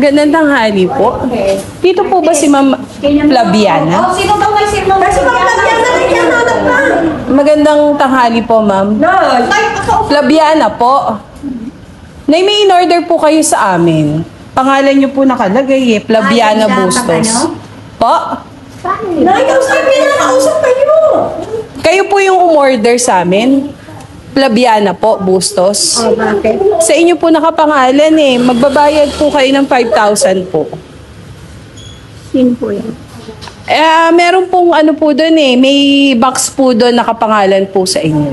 Magandang tanghali po. Dito po ba si Ma'am Flaviana? Sino daw may sino? Kasi Ma'am Flaviana rin yan, anak na. Magandang tanghali po, Ma'am. Flaviana po. Nay, may in-order po kayo sa amin. Pangalan niyo po nakalagay eh, Flaviana Bustos. Po? Nay, kausap kayo. Kayo po yung umorder sa amin. Flaviana po, Bustos. Oh, bakit? Sa inyo po nakapangalan eh. Magbabayad po kayo ng 5,000 po. Sino po yan? Meron pong ano po doon eh. May box po doon nakapangalan po sa inyo.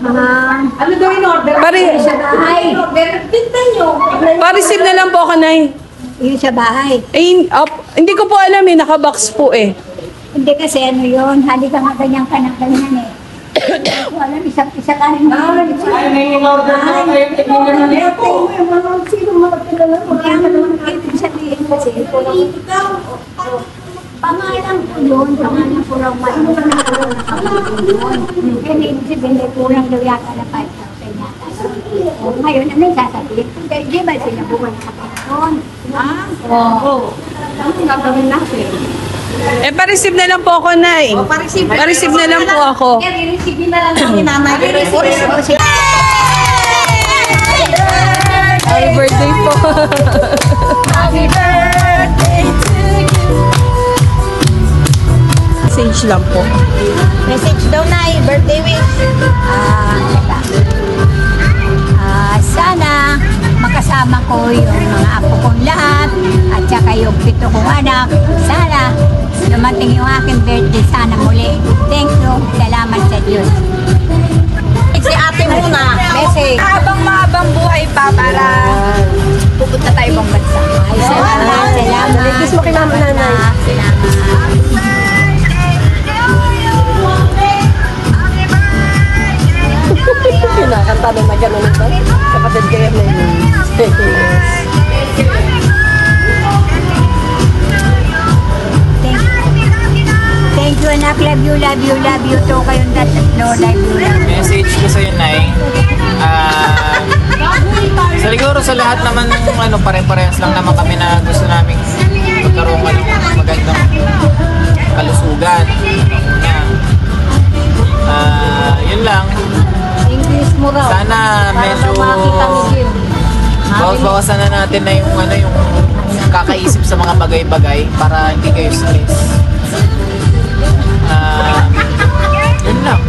Ano daw in order? Sa bahay. Tignan nyo. Pa-receive na lang po ako, Nay. Yung sa bahay. Hindi ko po alam eh. Nakabox po eh. Hindi kasi ano yun. Halika nga ganyan ka ng ganyan eh. Wala, isa ka rin. Ay, may in-order na kayo. Tignan na po. Sino mga kilala mo? Kaya naman ibig sabihin kasi, pangalan ko yun, pangalan ko lang mayroon na pangalan ko yun. Kaya ibig sabihin, may kulang daw yata na 5,000 yata. O ngayon, ano yung sasabihin? Di ba sila buwan na kapatid? Oo. Ano gagawin natin? Pa-receive na lang po ako, Nay. Pa-receive na lang po ako. I-receive na lang namin, nanay. Happy birthday po. Happy birthday to you. Message lang po. Message daw na birthday wish. Sana makasama ko yung mga apo kong lahat at saka yung 7 kong anak. Sana dumating yung aking birthday sana muli. Thank you. Salamat sa Diyos. Si ate muna. Message. Habang buhay pa para pupunta tayo ibang bansa. Ay, salamat. Salamat. Kiss mo kay mama nanay. Kinakanta ng na gano'n ito. Kapatid kayo na yun. Thank you, anak. Love you, love you, love you. To kayong tatlo. Love you, love you. Message ko sa'yo, Nay. Siguro sa lahat naman ng ano, pare-parehas lang naman kami na gusto namin magkaroon ng magandang kalusugan. Yun lang. English mo raw. Sana medyo bawas-bawasan na natin na yung ano, yung kakaisip sa mga bagay-bagay para hindi kayo stress. Yun lang.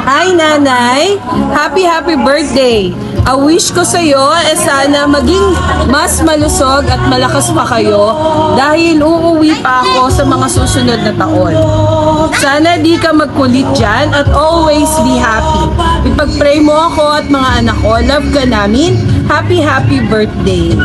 Hi, Nanay. Happy birthday. A wish ko sa iyo sana maging mas malusog at malakas pa kayo dahil uuwi pa ako sa mga susunod na taon. Sana di ka magkulit dyan at always be happy. Ipag-pray mo ako at mga anak ko. Love ka namin. Happy birthday.